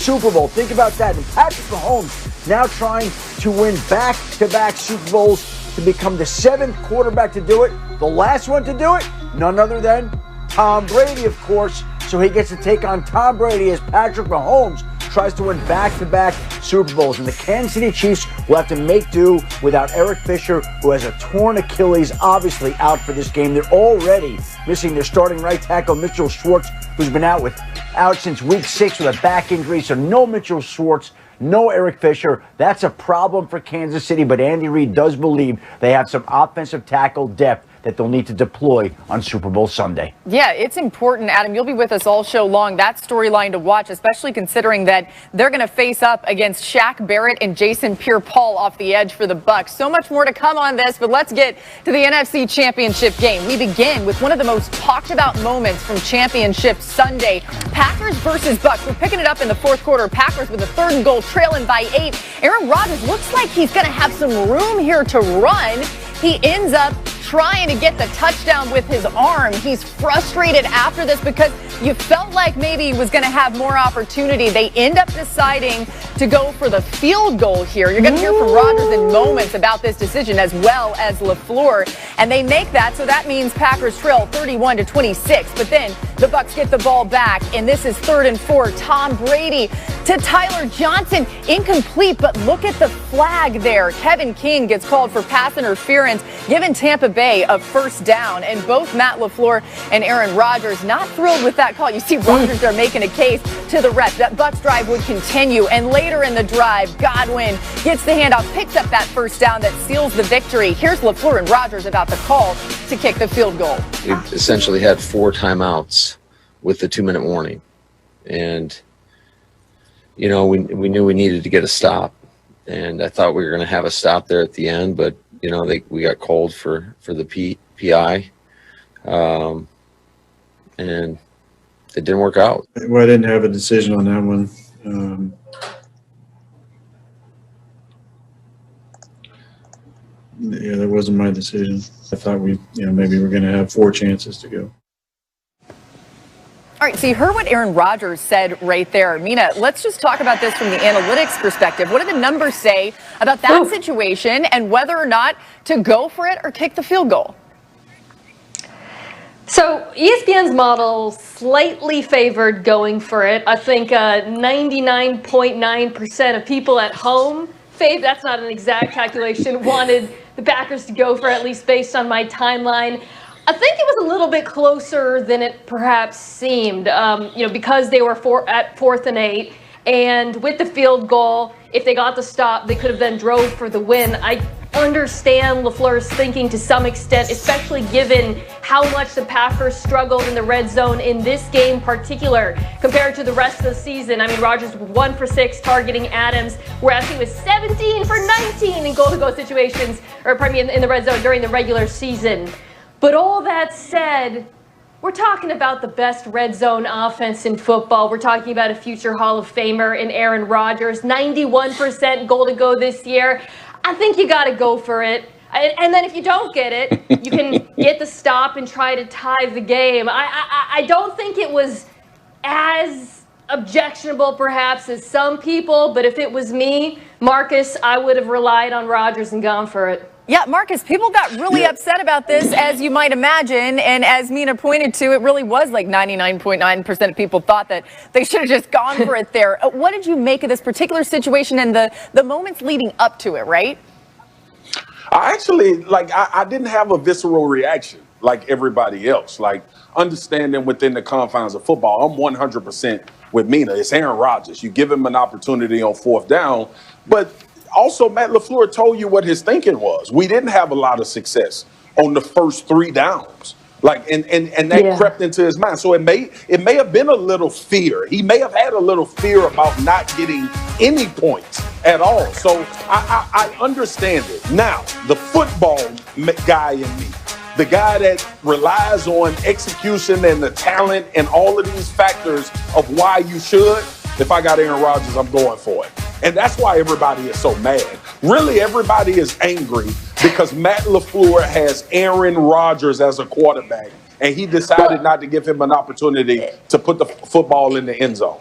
Super Bowl. Think about that. And Patrick Mahomes now trying to win back-to-back Super Bowls to become the 7th quarterback to do it. The last one to do it, none other than Tom Brady, of course. So he gets to take on Tom Brady as Patrick Mahomes tries to win back-to-back Super Bowls. And the Kansas City Chiefs will have to make do without Eric Fisher, who has a torn Achilles, obviously out for this game. They're already missing their starting right tackle, Mitchell Schwartz, who's been out since week 6 with a back injury. So no Mitchell Schwartz, no Eric Fisher. That's a problem for Kansas City, but Andy Reid does believe they have some offensive tackle depth that they'll need to deploy on Super Bowl Sunday. Yeah, it's important, Adam. You'll be with us all show long. That storyline to watch, especially considering that they're going to face up against Shaq Barrett and Jason Pierre-Paul off the edge for the Bucs. So much more to come on this, but let's get to the NFC Championship game. We begin with one of the most talked about moments from Championship Sunday. Packers versus Bucs. We're picking it up in the fourth quarter. Packers with a 3rd and goal, trailing by 8. Aaron Rodgers looks like he's going to have some room here to run. He ends up trying to get the touchdown with his arm. He's frustrated after this because you felt like maybe he was going to have more opportunity. They end up deciding to go for the field goal here. You're going to hear from Rodgers in moments about this decision, as well as LaFleur. And they make that, so that means Packers trail 31-26. But then the Bucs get the ball back, and this is 3rd and 4. Tom Brady to Tyler Johnson. Incomplete, but look at the flag there. Kevin King gets called for pass interference, giving Tampa Bay a first down. And both Matt LaFleur and Aaron Rodgers not thrilled with that call. You see Rodgers there making a case to the ref that Bucs drive would continue. And later in the drive, Godwin gets the handoff, picks up that first down that seals the victory. Here's LaFleur and Rodgers about the call to kick the field goal. We essentially had 4 timeouts with the 2-minute warning. And, you know, we knew we needed to get a stop. And I thought we were going to have a stop there at the end, but, you know, we got called for the PI. And it didn't work out. Well, I didn't have a decision on that one. Yeah, that wasn't my decision. I thought maybe we're going to have 4 chances to go. All right, so you heard what Aaron Rodgers said right there. Mina, let's just talk about this from the analytics perspective. What do the numbers say about that situation and whether or not to go for it or kick the field goal? So ESPN's model slightly favored going for it. I think 99.9% of people at home, that's not an exact calculation, wanted the Packers to go for it, at least based on my timeline. I think it was a little bit closer than it perhaps seemed, because they were at 4th and 8. And with the field goal, if they got the stop, they could have then drove for the win. I understand LaFleur's thinking to some extent, especially given how much the Packers struggled in the red zone in this game in particular compared to the rest of the season. I mean, Rodgers was 1 for 6 targeting Adams, whereas he was 17 for 19 in goal-to-go situations, in the red zone during the regular season. But all that said, we're talking about the best red zone offense in football. We're talking about a future Hall of Famer in Aaron Rodgers, 91% goal to go this year. I think you got to go for it. And then if you don't get it, you can get the stop and try to tie the game. I don't think it was as objectionable perhaps as some people, but if it was me, Marcus, I would have relied on Rodgers and gone for it. Yeah, Marcus, people got really upset about this, as you might imagine. And as Mina pointed to, it really was like 99.9% of people thought that they should have just gone for it there. What did you make of this particular situation and the moments leading up to it, right? I actually, I didn't have a visceral reaction like everybody else. Like, understanding within the confines of football, I'm 100% with Mina. It's Aaron Rodgers. You give him an opportunity on 4th down, but also, Matt LaFleur told you what his thinking was. We didn't have a lot of success on the first 3 downs. And that crept into his mind. So it may have been a little fear. He may have had a little fear about not getting any points at all. So I understand it. Now, the football guy in me, the guy that relies on execution and the talent and all of these factors of why you should, if I got Aaron Rodgers, I'm going for it. And that's why everybody is so mad. Really, everybody is angry because Matt LaFleur has Aaron Rodgers as a quarterback, and he decided not to give him an opportunity to put the football in the end zone.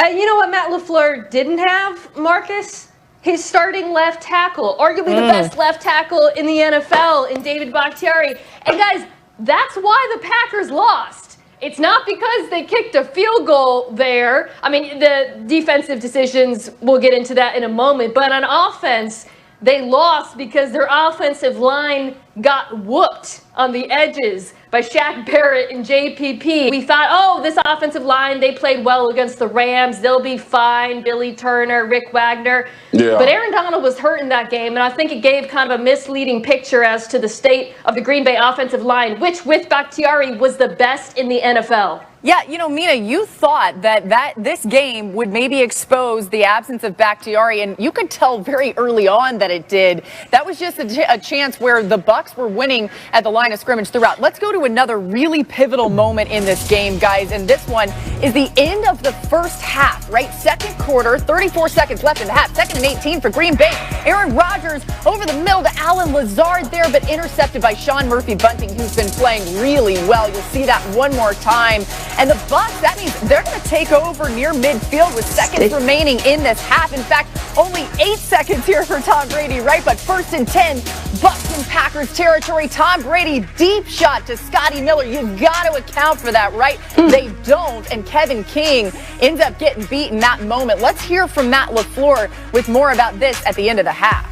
You know what Matt LaFleur didn't have, Marcus? His starting left tackle, arguably the best left tackle in the NFL, in David Bakhtiari. And guys, that's why the Packers lost. It's not because they kicked a field goal there. I mean, the defensive decisions, we'll get into that in a moment. But on offense, they lost because their offensive line got whooped on the edges by Shaq Barrett and JPP. We thought, oh, this offensive line, they played well against the Rams. They'll be fine. Billy Turner, Rick Wagner. Yeah. But Aaron Donald was hurt in that game, and I think it gave kind of a misleading picture as to the state of the Green Bay offensive line, which with Bakhtiari was the best in the NFL. Yeah, you know, Mina, you thought that this game would maybe expose the absence of Bakhtiari, and you could tell very early on that it did. That was just a chance where the Bucs were winning at the line of scrimmage throughout. Let's go to another really pivotal moment in this game, guys, and this one is the end of the first half, right? Second quarter, 34 seconds left in the half, 2nd and 18 for Green Bay. Aaron Rodgers over the middle to Allen Lazard there, but intercepted by Sean Murphy-Bunting, who's been playing really well. You'll see that one more time. And the Bucs, that means they're going to take over near midfield with seconds remaining in this half. In fact, only 8 seconds here for Tom Brady, right? But 1st and 10, Bucs in Packers territory. Tom Brady, deep shot to Scotty Miller. You got to account for that, right? They don't, and Kevin King ends up getting beat in that moment. Let's hear from Matt LaFleur with more about this at the end of the half.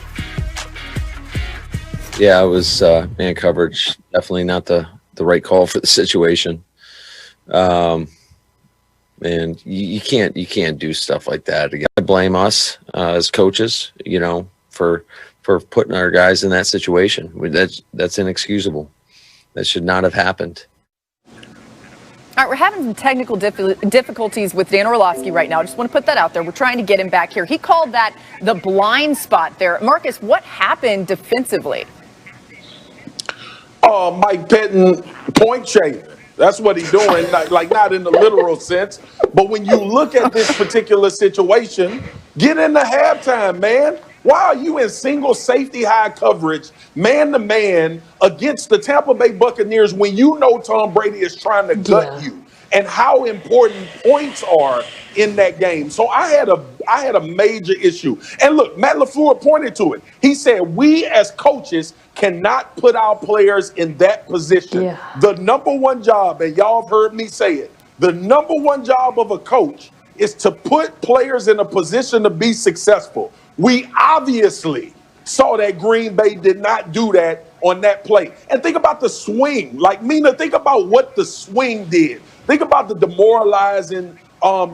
Yeah, it was man coverage. Definitely not the right call for the situation. And you can't do stuff like that. You gotta blame us as coaches, you know, for putting our guys in that situation. That's inexcusable. That should not have happened. All right, we're having some technical difficulties with Dan Orlovsky right now. I just want to put that out there. We're trying to get him back here. He called that the blind spot there. Marcus, what happened defensively? Mike Pettin point shaving. That's what he's doing, like not in the literal sense. But when you look at this particular situation, get into halftime, man. Why are you in single safety high coverage, man-to-man, against the Tampa Bay Buccaneers when you know Tom Brady is trying to gut you? And how important points are in that game. So I had a major issue. And look, Matt LaFleur pointed to it. He said, we as coaches cannot put our players in that position. Yeah. The number one job, and y'all have heard me say it, the number one job of a coach is to put players in a position to be successful. We obviously saw that Green Bay did not do that on that play. And think about the swing. Like, Mina, think about what the swing did. Think about the demoralizing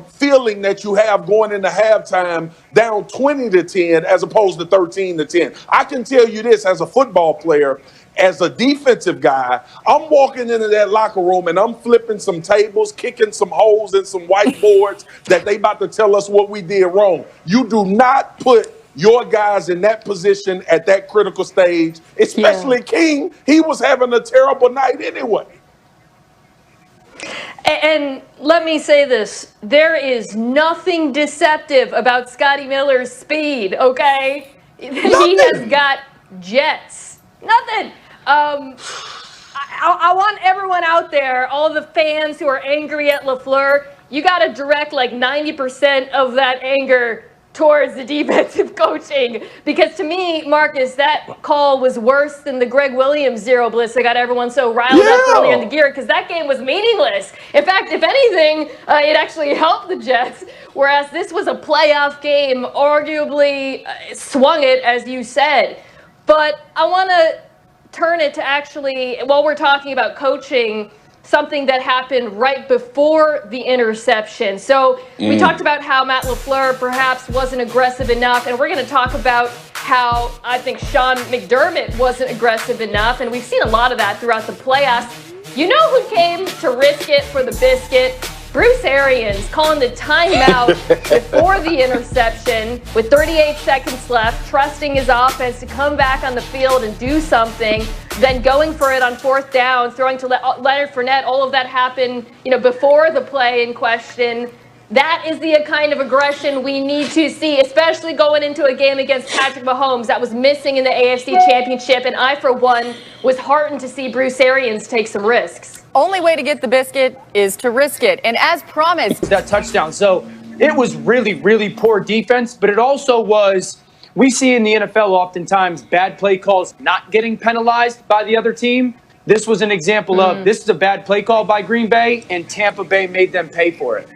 feeling that you have going into halftime down 20-10 as opposed to 13-10. I can tell you this as a football player, as a defensive guy, I'm walking into that locker room and I'm flipping some tables, kicking some holes in some whiteboards that they about to tell us what we did wrong. You do not put your guys in that position at that critical stage, especially King. He was having a terrible night anyway. And let me say this, there is nothing deceptive about Scotty Miller's speed, okay? He has got jets. Nothing. I want everyone out there, all the fans who are angry at LaFleur, you got to direct like 90% of that anger towards the defensive coaching. Because to me, Marcus, that call was worse than the Greg Williams zero blitz that got everyone so riled up earlier in the gear, because that game was meaningless. In fact, if anything, it actually helped the Jets, whereas this was a playoff game, arguably swung it, as you said. But I want to turn it to actually, while we're talking about coaching, something that happened right before the interception. So we talked about how Matt LaFleur perhaps wasn't aggressive enough, and we're going to talk about how I think Sean McDermott wasn't aggressive enough, and we've seen a lot of that throughout the playoffs. You know who came to risk it for the biscuit? Bruce Arians calling the timeout before the interception with 38 seconds left, trusting his offense to come back on the field and do something, then going for it on 4th down, throwing to Leonard Fournette. All of that happened, before the play in question. That is the kind of aggression we need to see, especially going into a game against Patrick Mahomes that was missing in the AFC Championship. And I, for one, was heartened to see Bruce Arians take some risks. Only way to get the biscuit is to risk it. And as promised, that touchdown. So it was really, really poor defense, but it also was, we see in the NFL oftentimes bad play calls not getting penalized by the other team. This was an example of, this is a bad play call by Green Bay, and Tampa Bay made them pay for it.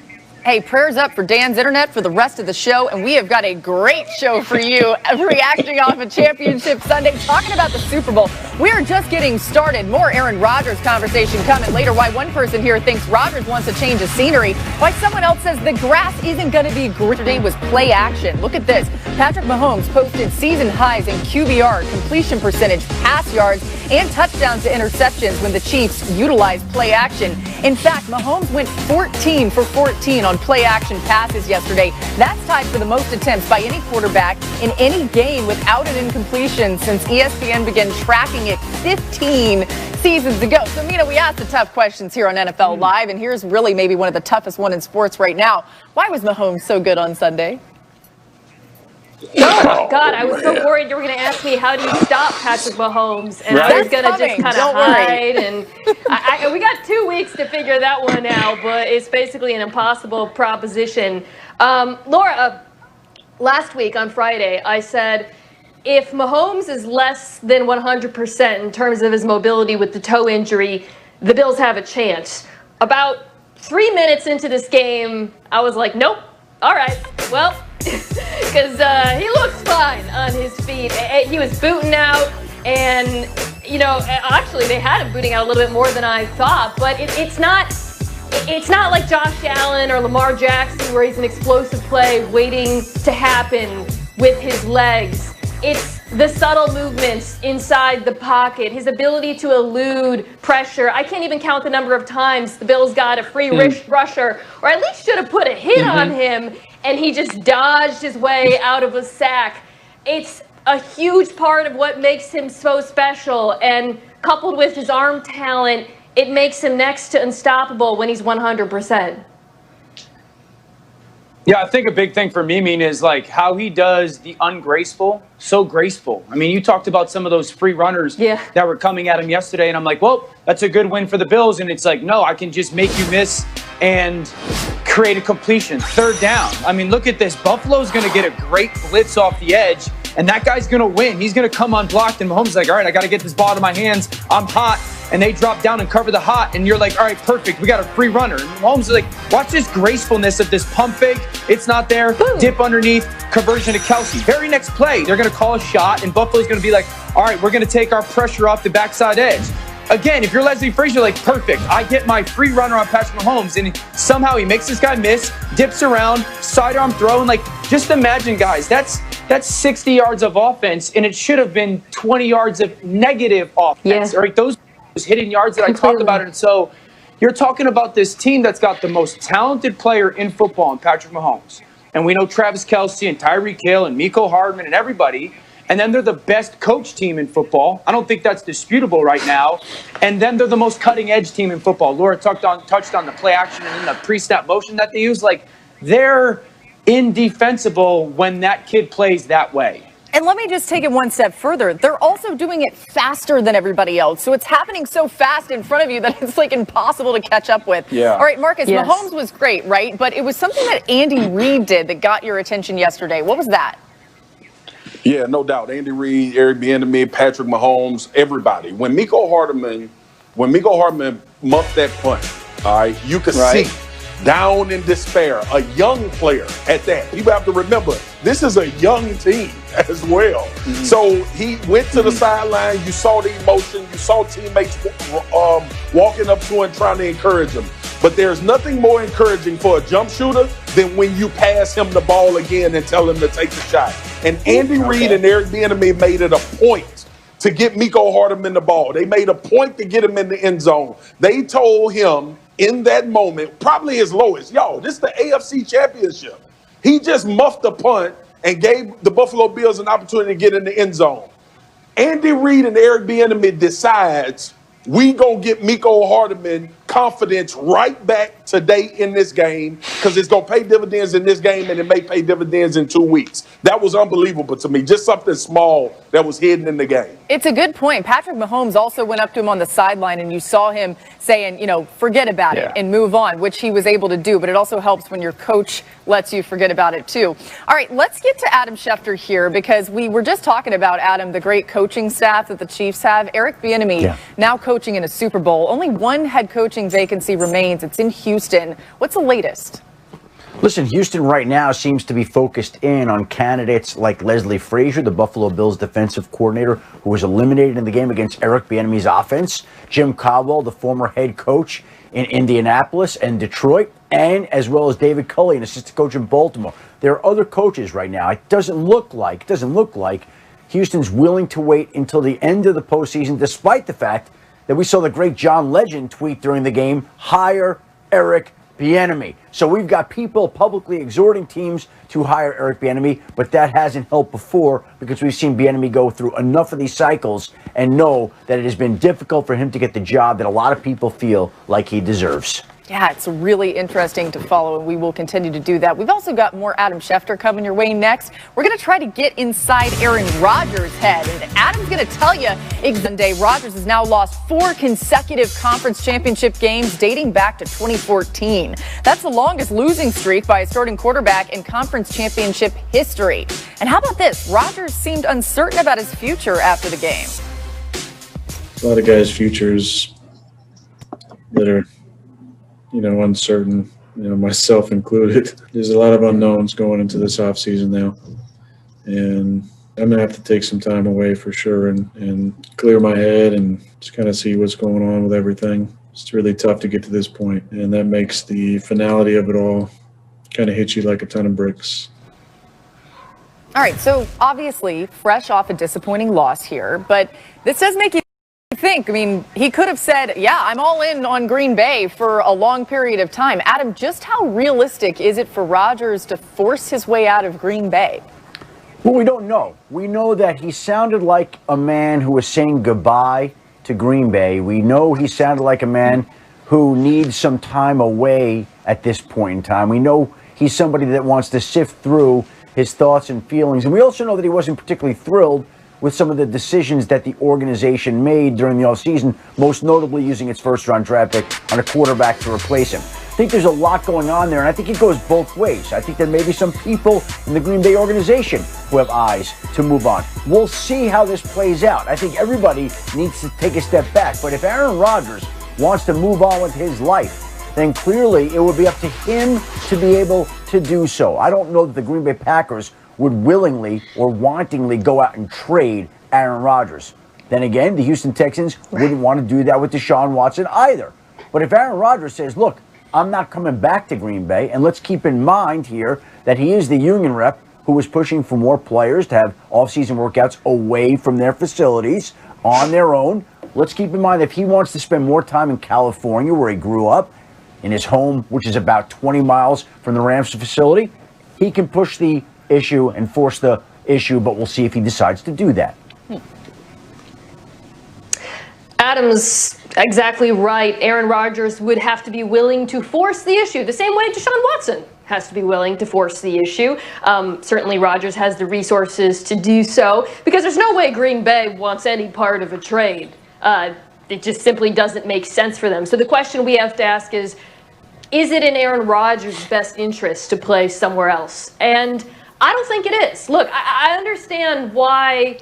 Hey, prayers up for Dan's internet for the rest of the show, and we have got a great show for you, reacting off of Championship Sunday, talking about the Super Bowl. We are just getting started. More Aaron Rodgers conversation coming later. Why one person here thinks Rodgers wants to change his scenery. Why someone else says the grass isn't going to be green. Today was play action. Look at this. Patrick Mahomes posted season highs in QBR, completion percentage, pass yards, and touchdowns to interceptions when the Chiefs utilized play action. In fact, Mahomes went 14 for 14 on play action passes yesterday. That's tied for the most attempts by any quarterback in any game without an incompletion since ESPN began tracking it 15 seasons ago. So, Mina, we asked the tough questions here on NFL Live, and here's really maybe one of the toughest one in sports right now. Why was Mahomes so good on Sunday? Oh, God, I was so worried you were going to ask me how do you stop Patrick Mahomes, and I was going to just kind of hide. And we got 2 weeks to figure that one out, but it's basically an impossible proposition. Laura, last week on Friday, I said if Mahomes is less than 100% in terms of his mobility with the toe injury, the Bills have a chance. About 3 minutes into this game, I was like, nope, all right, well, because he looks fine on his feet. He was booting out, and, you know, actually they had him booting out a little bit more than I thought, but it's not like Josh Allen or Lamar Jackson where he's an explosive play waiting to happen with his legs. It's the subtle movements inside the pocket, his ability to elude pressure. I can't even count the number of times the Bills got a free rusher, or at least should have put a hit on him, and he just dodged his way out of a sack. It's a huge part of what makes him so special, and coupled with his arm talent, it makes him next to unstoppable when he's 100%. Yeah, I think a big thing for me, is like how he does the ungraceful so graceful. I mean, you talked about some of those free runners that were coming at him yesterday, and I'm like, well, that's a good win for the Bills. And it's like, no, I can just make you miss and create a completion. Third down. I mean, look at this. Buffalo's going to get a great blitz off the edge, and that guy's going to win. He's going to come unblocked, and Mahomes is like, all right, I got to get this ball to my hands. I'm hot. And they drop down and cover the hot, and you're like, all right, perfect. We got a free runner. And Mahomes is like, watch this gracefulness of this pump fake. It's not there. Dip underneath, conversion to Kelsey. Very next play, they're going to call a shot, and Buffalo's going to be like, all right, we're going to take our pressure off the backside edge. Again, if you're Leslie Frazier, like, perfect. I get my free runner on Patrick Mahomes, and somehow he makes this guy miss, dips around, sidearm throw, and like, just imagine, guys, that's 60 yards of offense, and it should have been 20 yards of negative offense. Right? Those hidden yards that I talk about. And so you're talking about this team that's got the most talented player in football in Patrick Mahomes. And we know Travis Kelce and Tyreek Hill and Mecole Hardman and everybody. And then they're the best coach team in football. I don't think that's disputable right now. And then they're the most cutting edge team in football. Laura touched on the play action and the pre-snap motion that they use. Like, they're indefensible when that kid plays that way. And let me just take it one step further. They're also doing it faster than everybody else. So it's happening so fast in front of you that it's like impossible to catch up with. Yeah. All right, Marcus, Mahomes was great, right? But it was something that Andy Reid did that got your attention yesterday. What was that? Yeah, no doubt. Andy Reid, Eric Bieniemy, Patrick Mahomes, everybody. When Mecole Hardman muffed that punt, all right, you could see down in despair, a young player at that. People have to remember, this is a young team as well. So he went to the sideline. You saw the emotion. You saw teammates walking up to him trying to encourage him. But there's nothing more encouraging for a jump shooter than when you pass him the ball again and tell him to take the shot. And Andy Reid and Eric Bieniemy made it a point to get Mecole Hardman the ball. They made a point to get him in the end zone. They told him in that moment, probably his lowest, this is the AFC Championship. He just muffed the punt and gave the Buffalo Bills an opportunity to get in the end zone. Andy Reid and Eric Bieniemy decides we gonna get Mecole Hardman confidence right back today in this game because it's going to pay dividends in this game and it may pay dividends in 2 weeks. That was unbelievable to me. Just something small that was hidden in the game. It's a good point. Patrick Mahomes also went up to him on the sideline, and you saw him saying, forget about it and move on, which he was able to do. But it also helps when your coach lets you forget about it, too. All right, let's get to Adam Schefter here because we were just talking about, Adam, the great coaching staff that the Chiefs have. Eric Bieniemy now coaching in a Super Bowl. Only one head coaching vacancy remains. It's in Houston. What's the latest? Listen, Houston right now seems to be focused in on candidates like Leslie Frazier, the Buffalo Bills defensive coordinator, who was eliminated in the game against Eric Bieniemy's offense, Jim Caldwell, the former head coach in Indianapolis and Detroit, and as well as David Culley, an assistant coach in Baltimore. There are other coaches right now. It doesn't look like Houston's willing to wait until the end of the postseason, despite the fact that we saw the great John Legend tweet during the game, hire Eric Bieniemy. So we've got people publicly exhorting teams to hire Eric Bieniemy, but that hasn't helped before because we've seen Bieniemy go through enough of these cycles and know that it has been difficult for him to get the job that a lot of people feel like he deserves. Yeah, it's really interesting to follow, and we will continue to do that. We've also got more Adam Schefter coming your way next. We're going to try to get inside Aaron Rodgers' head, and Adam's going to tell you Sunday Rodgers has now lost 4 consecutive conference championship games dating back to 2014. That's the longest losing streak by a starting quarterback in conference championship history. And how about this? Rodgers seemed uncertain about his future after the game. A lot of guys' futures that are uncertain, myself included. There's a lot of unknowns going into this offseason now. And I'm going to have to take some time away for sure and clear my head and just kind of see what's going on with everything. It's really tough to get to this point, and that makes the finality of it all kind of hit you like a ton of bricks. All right, so obviously fresh off a disappointing loss here, but this does make you think. I mean, he could have said, I'm all in on Green Bay for a long period of time. Adam, just how realistic is it for Rodgers to force his way out of Green Bay? Well, we don't know. We know that he sounded like a man who was saying goodbye to Green Bay. We know he sounded like a man who needs some time away at this point in time. We know he's somebody that wants to sift through his thoughts and feelings. And we also know that he wasn't particularly thrilled with some of the decisions that the organization made during the offseason, most notably using its first-round draft pick on a quarterback to replace him. I think there's a lot going on there, and I think it goes both ways. I think there may be some people in the Green Bay organization who have eyes to move on. We'll see how this plays out. I think everybody needs to take a step back. But if Aaron Rodgers wants to move on with his life, then clearly it would be up to him to be able to do so. I don't know that the Green Bay Packers would willingly or wantingly go out and trade Aaron Rodgers. Then again, the Houston Texans wouldn't want to do that with Deshaun Watson either. But if Aaron Rodgers says, look, I'm not coming back to Green Bay, and let's keep in mind here that he is the union rep who was pushing for more players to have off-season workouts away from their facilities on their own. Let's keep in mind that if he wants to spend more time in California, where he grew up, in his home, which is about 20 miles from the Rams facility, he can push the issue and force the issue, but we'll see if he decides to do that. Adam's exactly right. Aaron Rodgers would have to be willing to force the issue the same way Deshaun Watson has to be willing to force the issue. Certainly Rodgers has the resources to do so because there's no way Green Bay wants any part of a trade. It just simply doesn't make sense for them. So the question we have to ask is it in Aaron Rodgers' best interest to play somewhere else? And I don't think it is. Look, I understand why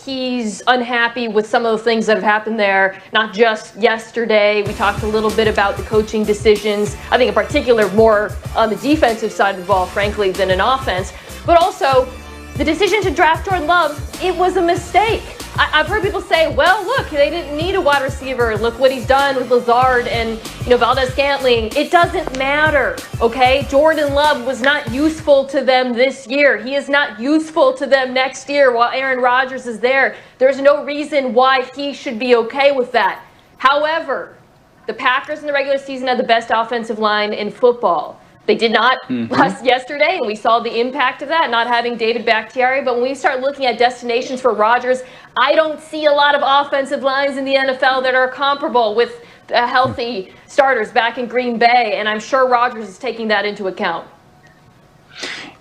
he's unhappy with some of the things that have happened there, not just yesterday. We talked a little bit about the coaching decisions, I think in particular more on the defensive side of the ball, frankly, than an offense. But also, the decision to draft Jordan Love, it was a mistake. I've heard people say, well, look, they didn't need a wide receiver. Look what he's done with Lazard and Valdez-Scantling. It doesn't matter, okay? Jordan Love was not useful to them this year. He is not useful to them next year while Aaron Rodgers is there. There's no reason why he should be okay with that. However, the Packers in the regular season had the best offensive line in football. They did not last yesterday, and we saw the impact of that, not having David Bakhtiari. But when we start looking at destinations for Rodgers, I don't see a lot of offensive lines in the NFL that are comparable with healthy starters back in Green Bay, and I'm sure Rodgers is taking that into account.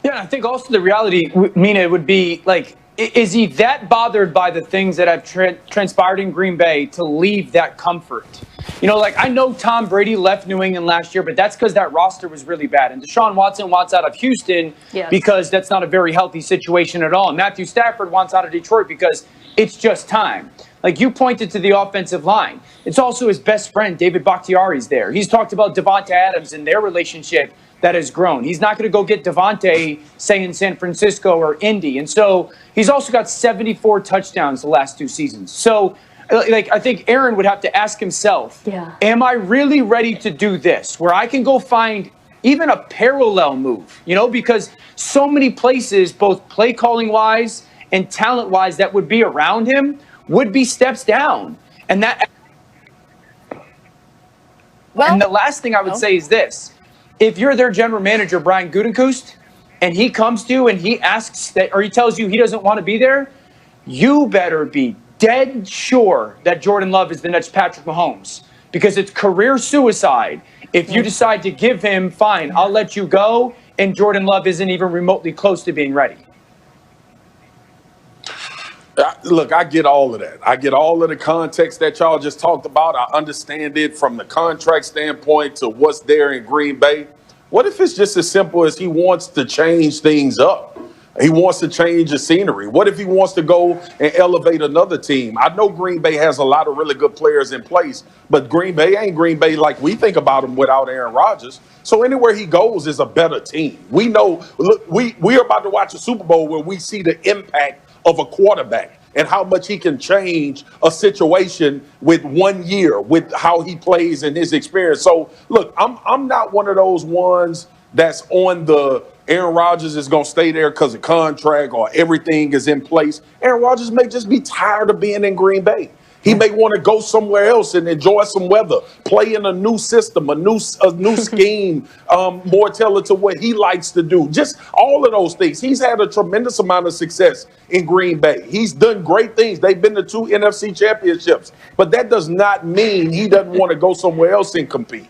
Yeah, I think also the reality, Mina, would be like, is he that bothered by the things that have transpired in Green Bay to leave that comfort? You know, like, I know Tom Brady left New England last year, but that's because that roster was really bad. And Deshaun Watson wants out of Houston because that's not a very healthy situation at all. And Matthew Stafford wants out of Detroit because it's just time. Like, you pointed to the offensive line. It's also his best friend, David Bakhtiari's there. He's talked about Devonta Adams and their relationship that has grown. He's not going to go get Devontae, say, in San Francisco or Indy. And so he's also got 74 touchdowns the last 2 seasons. So, like, I think Aaron would have to ask himself, am I really ready to do this, where I can go find even a parallel move, you know, because so many places, both play calling wise and talent wise, that would be around him would be steps down. And that. Well, and the last thing I would say is this. If you're their general manager, Brian Gutekunst, and he comes to you and he asks that, or he tells you he doesn't want to be there, you better be dead sure that Jordan Love is the next Patrick Mahomes, because it's career suicide if you decide to give him, fine, I'll let you go, and Jordan Love isn't even remotely close to being ready. Look, I get all of that. I get all of the context that y'all just talked about. I understand it from the contract standpoint to what's there in Green Bay. What if it's just as simple as he wants to change things up? He wants to change the scenery. What if he wants to go and elevate another team? I know Green Bay has a lot of really good players in place, but Green Bay ain't Green Bay like we think about him without Aaron Rodgers. So anywhere he goes is a better team. We know, look, we are about to watch a Super Bowl where we see the impact of a quarterback and how much he can change a situation with 1 year, with how he plays and his experience. So, look, I'm not one of those ones that's on the Aaron Rodgers is going to stay there because of contract or everything is in place. Aaron Rodgers may just be tired of being in Green Bay. He may want to go somewhere else and enjoy some weather, play in a new system, a new scheme, more tailored to what he likes to do. Just all of those things. He's had a tremendous amount of success in Green Bay. He's done great things. They've been to 2 NFC championships. But that does not mean he doesn't want to go somewhere else and compete.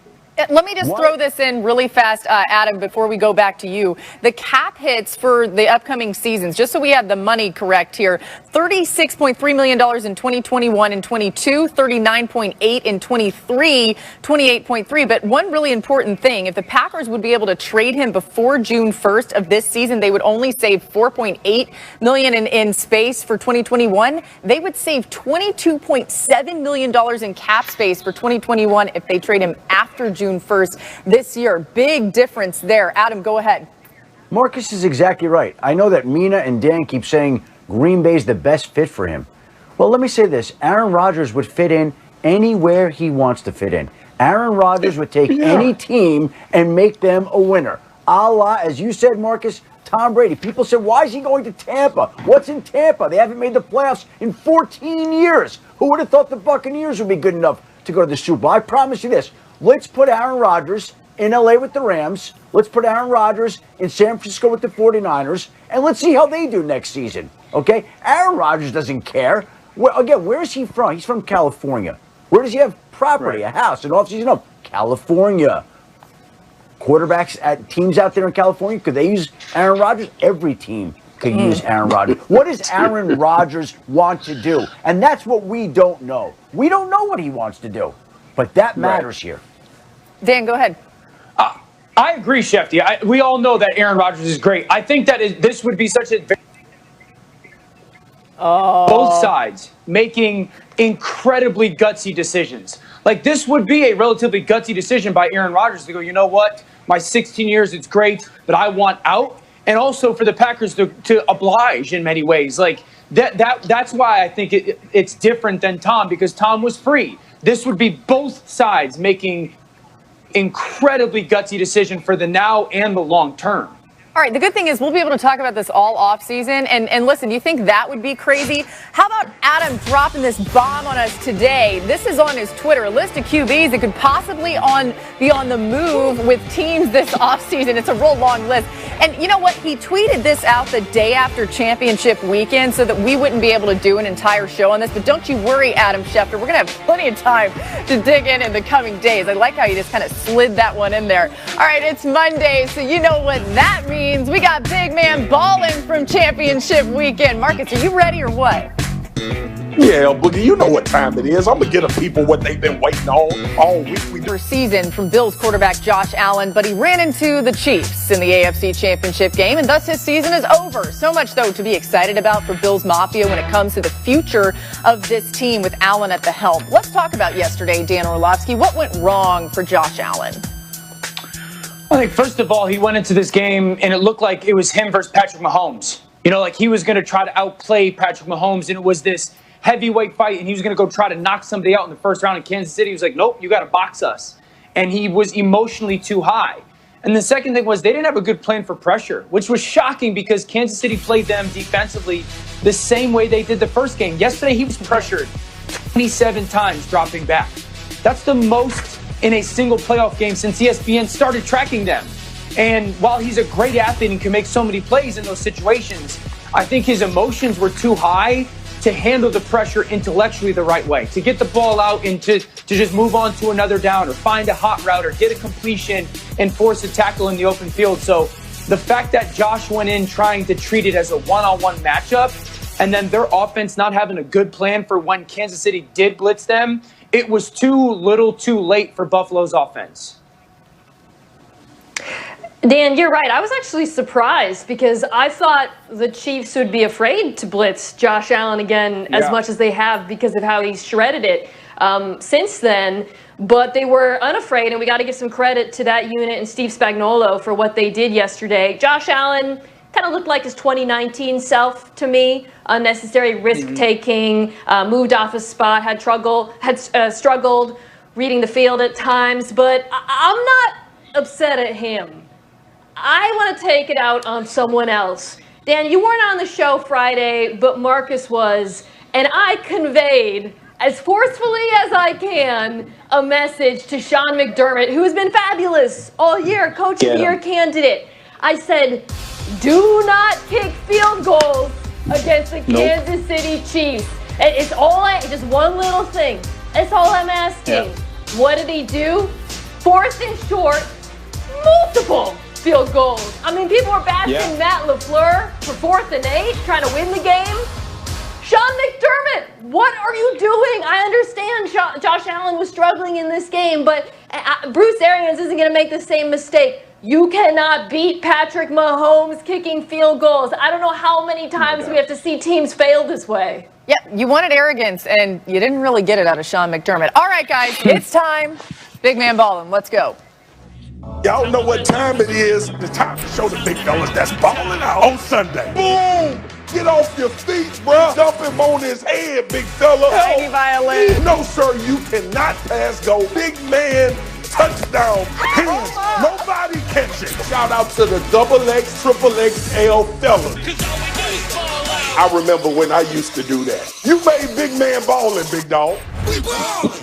Let me just throw this in really fast, Adam, before we go back to you. The cap hits for the upcoming seasons, just so we have the money correct here, $36.3 million in 2021 and 22, $39.8 in 23, $28.3. But one really important thing, if the Packers would be able to trade him before June 1st of this season, they would only save $4.8 million in space for 2021. They would save $22.7 million in cap space for 2021 if they trade him after June 1st this year. Big difference there. Adam, go ahead. Marcus is exactly right. I know that Mina and Dan keep saying Green Bay's the best fit for him. Well, let me say this. Aaron Rodgers would fit in anywhere he wants to fit in. Aaron Rodgers would take any team and make them a winner. A la, as you said, Marcus, Tom Brady. People said, why is he going to Tampa? What's in Tampa? They haven't made the playoffs in 14 years. Who would have thought the Buccaneers would be good enough to go to the Super Bowl? I promise you this. Let's put Aaron Rodgers in LA with the Rams. Let's put Aaron Rodgers in San Francisco with the 49ers. And let's see how they do next season. Okay? Aaron Rodgers doesn't care. Again, where is he from? He's from California. Where does he have property, a house, an off-season home? California. Quarterbacks at teams out there in California, could they use Aaron Rodgers? Every team could use Aaron Rodgers. What does Aaron Rodgers want to do? And that's what we don't know. We don't know what he wants to do. But that matters here. Dan, go ahead. I agree, Shefty. We all know that Aaron Rodgers is great. I think that this would be such a both sides making incredibly gutsy decisions. Like, this would be a relatively gutsy decision by Aaron Rodgers to go, you know what? My 16 years, it's great, but I want out. And also for the Packers to oblige in many ways. Like, that's why I think it's different than Tom, because Tom was free. This would be both sides making incredibly gutsy decision for the now and the long term. All right, the good thing is we'll be able to talk about this all off season. And listen, you think that would be crazy? How about Adam dropping this bomb on us today? This is on his Twitter, a list of QBs that could possibly be on the move with teams this offseason. It's a real long list. And you know what? He tweeted this out the day after championship weekend so that we wouldn't be able to do an entire show on this. But don't you worry, Adam Schefter. We're going to have plenty of time to dig in the coming days. I like how you just kind of slid that one in there. All right, it's Monday, so you know what that means. We got big man balling from championship weekend. Marcus, are you ready or what? Yeah, Boogie, you know what time it is. I'm going to get the people what they've been waiting on all week. First season from Bills quarterback Josh Allen, but he ran into the Chiefs in the AFC Championship game, and thus his season is over. So much, though, to be excited about for Bills Mafia when it comes to the future of this team with Allen at the helm. Let's talk about yesterday, Dan Orlovsky. What went wrong for Josh Allen? I think, first of all, he went into this game, and it looked like it was him versus Patrick Mahomes. You know, like he was going to try to outplay Patrick Mahomes, and it was this heavyweight fight, and he was going to go try to knock somebody out in the first round in Kansas City. He was like, nope, you got to box us. And he was emotionally too high. And the second thing was they didn't have a good plan for pressure, which was shocking because Kansas City played them defensively the same way they did the first game. Yesterday, he was pressured 27 times dropping back. That's the most in a single playoff game since ESPN started tracking them. And while he's a great athlete and can make so many plays in those situations, I think his emotions were too high to handle the pressure intellectually the right way, to get the ball out and to just move on to another down or find a hot route or get a completion and force a tackle in the open field. So the fact that Josh went in trying to treat it as a one-on-one matchup and then their offense not having a good plan for when Kansas City did blitz them, it was too little too late for Buffalo's offense. Dan, you're right. I was actually surprised because I thought the Chiefs would be afraid to blitz Josh Allen again as much as they have because of how he's shredded it since then. But they were unafraid, and we got to give some credit to that unit and Steve Spagnuolo for what they did yesterday. Josh Allen kind of looked like his 2019 self to me. Unnecessary risk-taking, moved off his spot, had struggled reading the field at times. But I'm not upset at him. I want to take it out on someone else. Dan, you weren't on the show Friday, but Marcus was, and I conveyed, as forcefully as I can, a message to Sean McDermott, who has been fabulous all year, Coach of the Year candidate. I said, do not kick field goals against the Kansas City Chiefs. It's just one little thing. That's all I'm asking. Yeah. What did he do? Fourth and short, multiple field goals. I mean, people are bashing Matt LaFleur for 4th and 8, trying to win the game. Sean McDermott, what are you doing? I understand Josh Allen was struggling in this game, but Bruce Arians isn't going to make the same mistake. You cannot beat Patrick Mahomes kicking field goals. I don't know how many times we have to see teams fail this way. Yep, you wanted arrogance, and you didn't really get it out of Sean McDermott. All right, guys, it's time. Big man ballin'. Let's go. Y'all know what time it is. It's time to show the big fellas that's balling out on Sunday. Boom! Get off your feet, bro. Dump him on his head, big fella. Tiny violin. No, sir, you cannot pass go. Big man, touchdown. Hands, nobody catch it. Shout out to the XXL, triple XL fellas. I remember when I used to do that. You made big man ballin', big dog. We ball.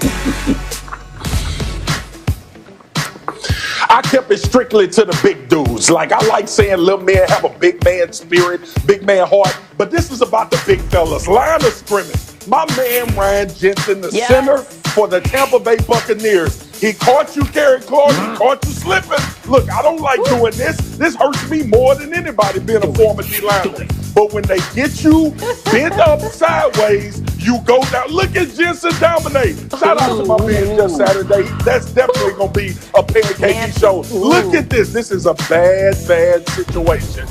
I kept it strictly to the big dudes. Like, I like saying little men have a big man spirit, big man heart, but this is about the big fellas. Line of scrimmage. My man Ryan Jensen, the center for the Tampa Bay Buccaneers. He caught you carrying Clark, he caught you slipping. Look, I don't like doing this. This hurts me more than anybody being a former D-lineman. But when they get you bent up sideways, you go down. Look at Jensen dominate. Shout out to my man just Saturday. That's definitely going to be a pancake show. Look at this. This is a bad situation.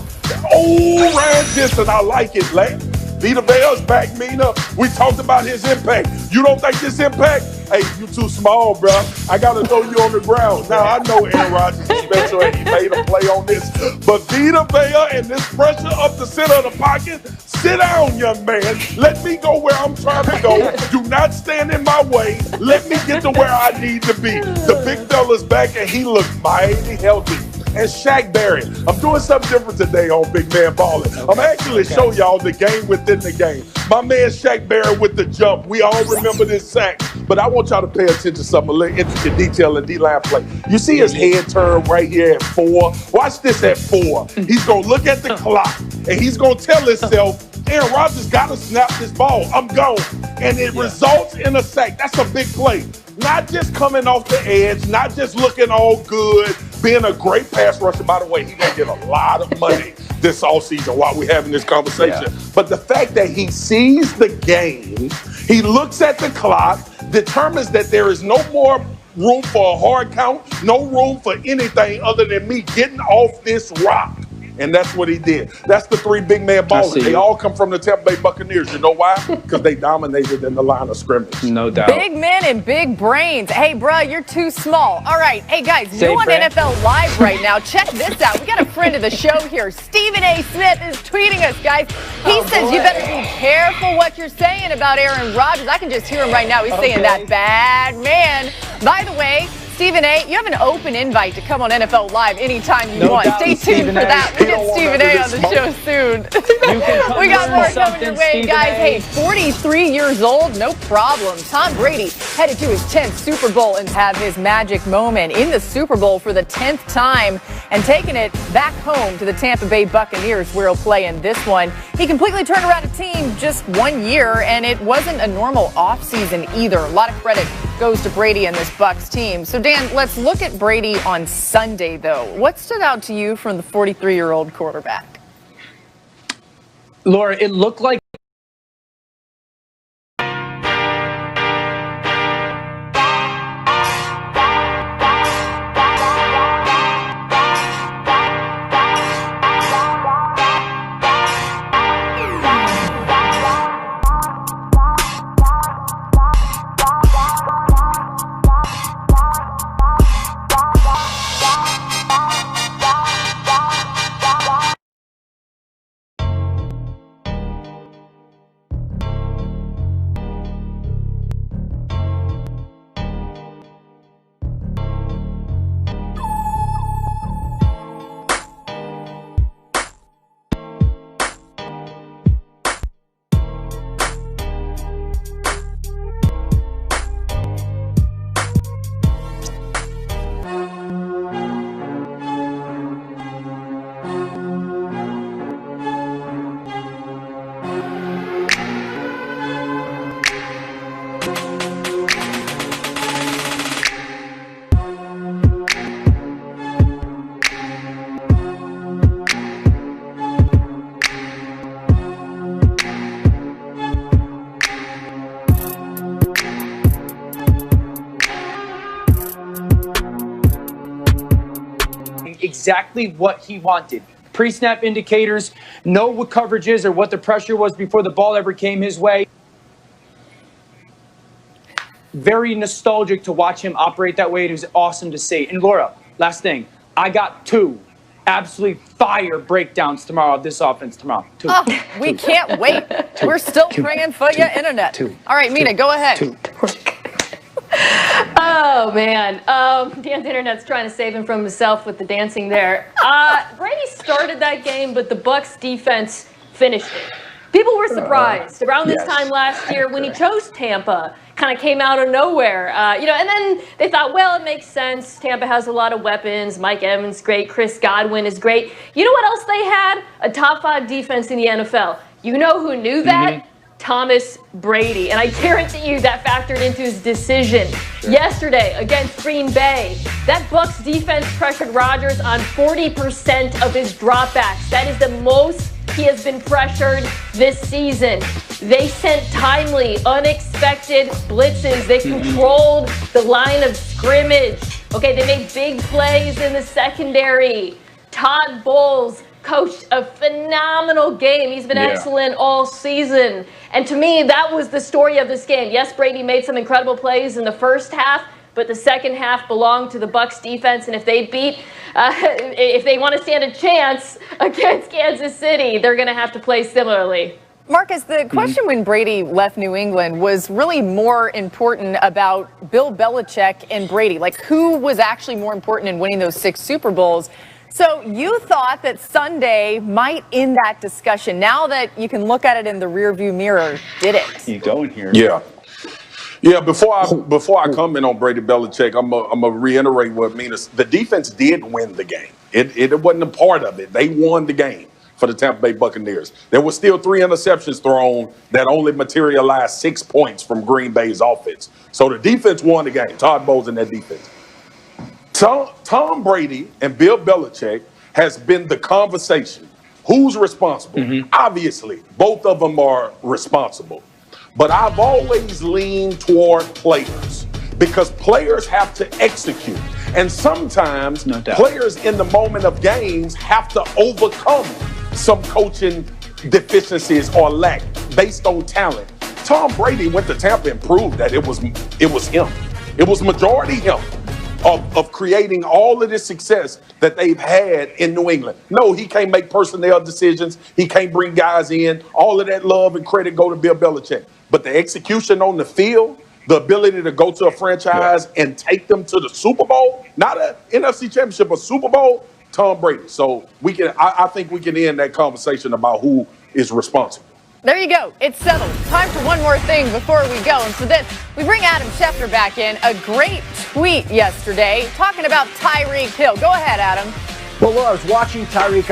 Oh, Ryan Jensen, I like it, Lane. Vita Vea's back, Mina. We talked about his impact. You don't think this impact? Hey, you too small, bro. I got to throw you on the ground. Now, I know Aaron Rodgers is special and he made a play on this. But Vita Vea and this pressure up the center of the pocket, sit down, young man. Let me go where I'm trying to go. Do not stand in my way. Let me get to where I need to be. The big fella's back and he looks mighty healthy. and Shaq Barrett. I'm doing something different today on Big Man Ballin'. I'm actually show y'all the game within the game. My man Shaq Barrett with the jump. We all remember this sack, but I want y'all to pay attention to some intricate detail in D-line play. You see his head turn right here at 4. Watch this at 4. He's gonna look at the clock and he's gonna tell himself, Aaron Rodgers got to snap this ball. I'm gone. And it results in a sack. That's a big play. Not just coming off the edge, not just looking all good, being a great pass rusher. By the way, he's going to get a lot of money this offseason while we're having this conversation. Yeah. But the fact that he sees the game, he looks at the clock, determines that there is no more room for a hard count, no room for anything other than me getting off this rock. And that's what he did. That's the 3 big man ballers. They all come from the Tampa Bay Buccaneers. You know why? Because they dominated in the line of scrimmage. No doubt. Big men and big brains. Hey, bruh, you're too small. All right. Hey, guys, new on NFL Live right now. Check this out. We got a friend of the show here. Stephen A. Smith is tweeting us, guys. He says you better be careful what you're saying about Aaron Rodgers. I can just hear him right now. He's saying that bad man. By the way, Stephen A., you have an open invite to come on NFL Live anytime you want. Stay tuned for that. We'll get Stephen A. on the show soon. We got more coming your way, guys. Hey, 43 years old, no problem. Tom Brady headed to his 10th Super Bowl and have his magic moment in the Super Bowl for the 10th time and taking it back home to the Tampa Bay Buccaneers, where he'll play in this one. He completely turned around a team just 1 year, and it wasn't a normal offseason either. A lot of credit goes to Brady and this Bucs team. So, Dan, let's look at Brady on Sunday, though. What stood out to you from the 43-year-old quarterback? Laura, it looked like exactly what he wanted. Pre-snap indicators, know what coverage is or what the pressure was before the ball ever came his way. Very nostalgic to watch him operate that way. It was awesome to see. And Laura, last thing, I got 2 absolutely fire breakdowns tomorrow of this offense tomorrow. 2. Oh, we can't wait. We're still praying for your internet. All right, Mina, go ahead. Oh, man. Dan's internet's trying to save him from himself with the dancing there. Brady started that game, but the Bucs defense finished it. People were surprised around this time last year when he chose Tampa. Kind of came out of nowhere, and then they thought, well, it makes sense. Tampa has a lot of weapons. Mike Evans, great. Chris Godwin is great. You know what else they had? A top 5 defense in the NFL. You know who knew that? Thomas Brady. And I guarantee you that factored into his decision yesterday against Green Bay. That Bucs defense pressured Rodgers on 40% of his dropbacks. That is the most he has been pressured this season. They sent timely, unexpected blitzes. They controlled the line of scrimmage. Okay, they made big plays in the secondary. Todd Bowles coached a phenomenal game. He's been excellent all season. And to me, that was the story of this game. Yes, Brady made some incredible plays in the first half, but the second half belonged to the Bucs defense. And if they if they want to stand a chance against Kansas City, they're going to have to play similarly. Marcus, the question when Brady left New England was really more important about Bill Belichick and Brady. Like, who was actually more important in winning those 6 Super Bowls? So you thought that Sunday might end that discussion. Now that you can look at it in the rearview mirror, did it? You going here? Yeah. Yeah, before I comment on Brady Belichick, I'm gonna reiterate what Mina. The defense did win the game. It wasn't a part of it. They won the game for the Tampa Bay Buccaneers. There were still 3 interceptions thrown that only materialized 6 points from Green Bay's offense. So the defense won the game. Todd Bowles and that defense. Tom Brady and Bill Belichick has been the conversation. Who's responsible? Obviously, both of them are responsible. But I've always leaned toward players because players have to execute. And sometimes players in the moment of games have to overcome some coaching deficiencies or lack based on talent. Tom Brady went to Tampa and proved that it was him. It was majority him of creating all of this success that they've had in New England. No, he can't make personnel decisions. He can't bring guys in. All of that love and credit go to Bill Belichick. But the execution on the field, the ability to go to a franchise and take them to the Super Bowl, not an NFC Championship, a Super Bowl, Tom Brady. So I think we can end that conversation about who is responsible. There you go. It's settled. Time for one more thing before we go. And for this, we bring Adam Schefter back in. A great tweet yesterday talking about Tyreek Hill. Go ahead, Adam. Well, look, I was watching Tyreek